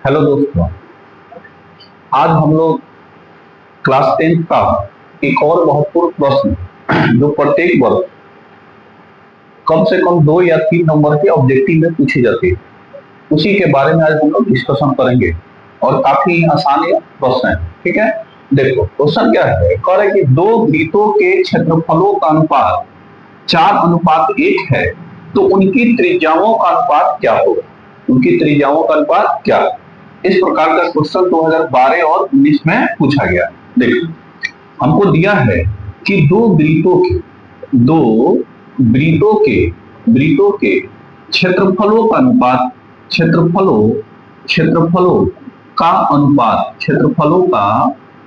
Hello दोस्तों, आज हम लोग क्लास 10th का एक और महत्वपूर्ण प्रश्न जो प्रत्येक वर्ष कम से कम 2 या 3 नंबर के ऑब्जेक्टिव में पूछे जाते हैं, उसी के बारे में आज हम लोग डिस्कशन करेंगे। और काफी आसान ये प्रश्न है। ठीक है, देखो क्वेश्चन क्या है। कह रहे कि दो वृत्तों के क्षेत्रफलों का अनुपात 4:1 है, तो उनकी त्रिज्याओं का अनुपात क्या होगा? उनकी त्रिज्याओं का अनुपात क्या? इस प्रकार का क्वेश्चन 2012 और 19 में पूछा गया। देखो, हमको दिया है कि दो वृत्तों के क्षेत्रफलों का अनुपात क्षेत्रफलों का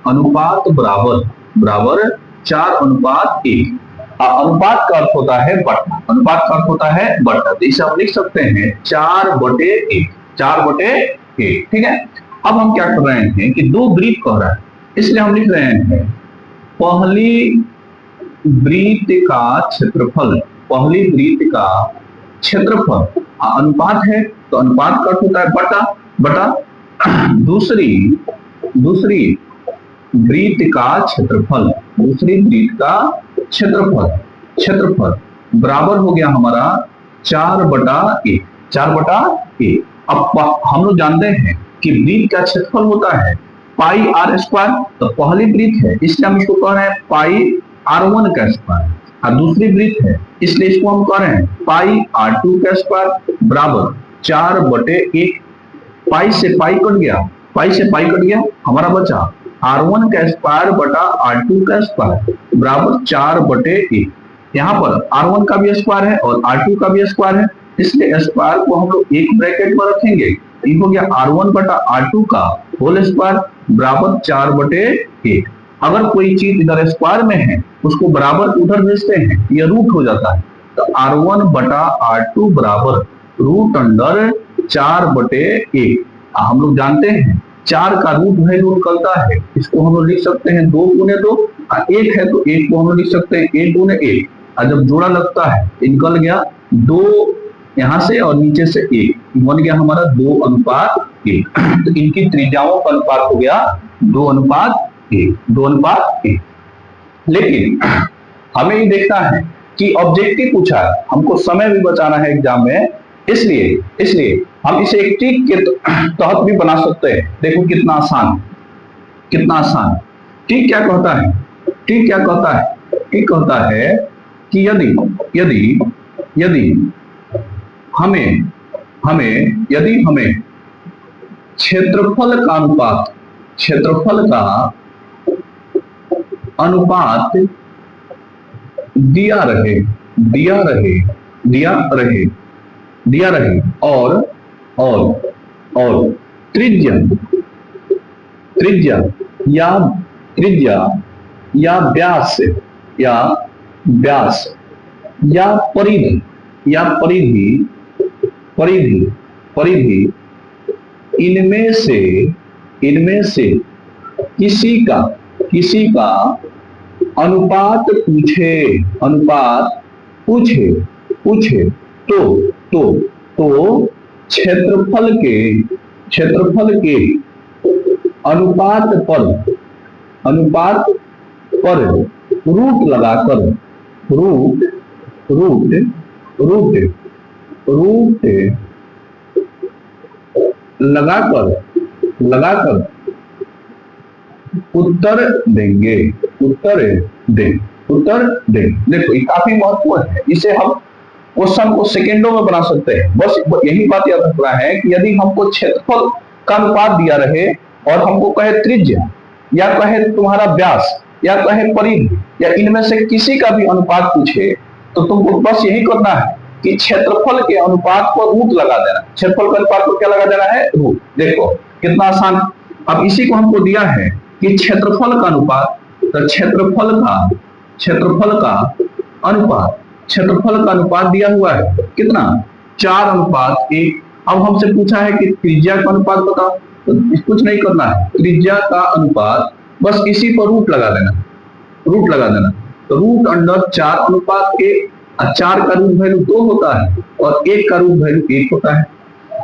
अनुपात बराबर 4:1। अनुपात का अर्थ होता है बट्टा। अनुपात का अर्थ होता है बट्टा। तो इसे हम लिख सकते हैं 4/1। 4/1। ठीक है, अब हम क्या कर रहे हैं कि दो वृत्त कह रहा है, इसलिए हम लिख रहे हैं पहली वृत्त का क्षेत्रफल। अनुपात है तो अनुपात का अर्थ होता है बटा। दूसरी वृत्त का क्षेत्रफल बराबर हो गया हमारा 4/1। 4/1। अब हम लोग जानते हैं कि वृत्त का क्षेत्रफल होता है पाई आर स्क्वायर। तो पहली वृत्त है इसलिए हम इसको कह रहे हैं पाई R1 का स्क्वायर, और दूसरी वृत्त है इसलिए इसको हम कह रहे हैं पाई R2 का स्क्वायर बराबर 4/1। पाई से पाई कट गया, हमारा बचा R1 का स्क्वायर बटा R2 का स्क्वायर बराबर 4/1। यहाँ पर R1 का भी स्क्वायर है और R2 का भी स्क्वायर है, इसलिए स्क्वायर को हम लोग एक ब्रैकेट में रखेंगे। ये हो गया R1 बटा R2 का होल स्क्वायर बराबर 4/1। अगर कोई चीज इधर स्क्वायर में है उसको बराबर उधर भेजते हैं, यह रूट हो जाता है। तो R1 बटा R2 बराबर रूट अंडर 4/1। हम लोग जानते हैं 4 का रूट वैल्यू निकलता है, इसको हम लोग लिख सकते हैं 2 गुने 2। 1 है तो 1 को हम लोग लिख सकते हैं 1 गुने 1। और जब जोड़ा लगता है निकल गया 2 यहां से और नीचे से 1, बन गया हमारा 2:1। तो इनकी त्रिज्याओं का अनुपात हो गया 2:1। लेकिन हमें ये देखना है कि ऑब्जेक्टिव पूछा है, हमको समय भी बचाना है एग्जाम में, इसलिए हम इसे एक ट्रिक के तहत भी बना सकते हैं। देखो कितना आसान। ट्रिक क्या कहता है? ट्रिक कहता है कि यदि हमें क्षेत्रफल का अनुपात दिया रहे और त्रिज्या या व्यास या परिधि इनमें से किसी का अनुपात पूछे तो क्षेत्रफल के अनुपात पर रूट लगाकर उत्तर देंगे। देखो ये काफी महत्वपूर्ण है, इसे हम क्वेश्चन को सेकेंडों में बना सकते हैं। बस यही बात याद रखना है कि यदि हमको क्षेत्रफल का अनुपात दिया रहे और हमको कहे त्रिज्या या कहे तुम्हारा व्यास या कहे परिधि या इनमें से किसी का भी अनुपात पूछे, तो तुमको बस यही करना है कि क्षेत्रफल के अनुपात पर रूट लगा देना। क्षेत्रफल के अनुपात पर क्या लगा देना है? रूट। देखो कितना आसान। अब इसी को हमको दिया है कि क्षेत्रफल का अनुपात, तो क्षेत्रफल का अनुपात दिया हुआ है कितना? 4:1। अब हमसे पूछा है कि त्रिज्या का अनुपात बताओ, तो कुछ नहीं करना है, त्रिज्या का अनुपात बस इसी पर रूट लगा देना। तो रूट अंडर 4:1। 4 का रूट वैल्यू 2 होता है और 1 का रूट वैल्यू 1 होता है।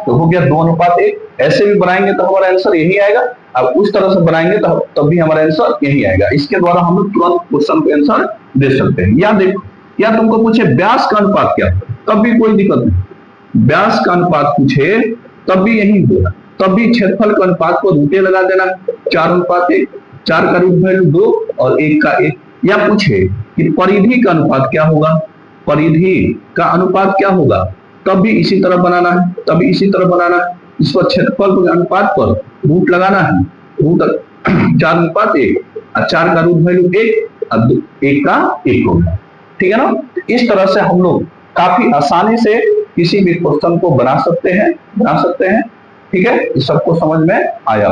तो हो गया 2:1। ऐसे भी बनाएंगे तो हमारा आंसर यही आएगा, अब उस तरह से बनाएंगे तो तब भी हमारा आंसर यही आएगा। इसके द्वारा हम लोग तुरंत क्वेश्चन को आंसर दे सकते हैं। या देखो, या तुमको पूछे व्यास का अनुपात क्या होता है, तब भी कोई दिक्कत नहीं। व्यास का अनुपात पूछे तब भी यही होगा, तब भी क्षेत्रफल के अनुपात को रूटे लगा देना, 4:1, 4 का रूट वैल्यू 2 और 1 का 1। या पूछे कि परिधि का अनुपात क्या होगा, परिधि का अनुपात क्या होगा, तब भी इसी तरह बनाना है, तभी इसी तरह बनाना है। इस पर क्षेत्रफल के अनुपात पर रूट लगाना है, रूट 4:1 और 4 का रूट वैल्यू 1 और 1 का 1 होगा। ठीक है ना। इस तरह से हम लोग काफी आसानी से किसी भी क्वेश्चन को बना सकते हैं। ठीक है, इस सबको समझ में आया।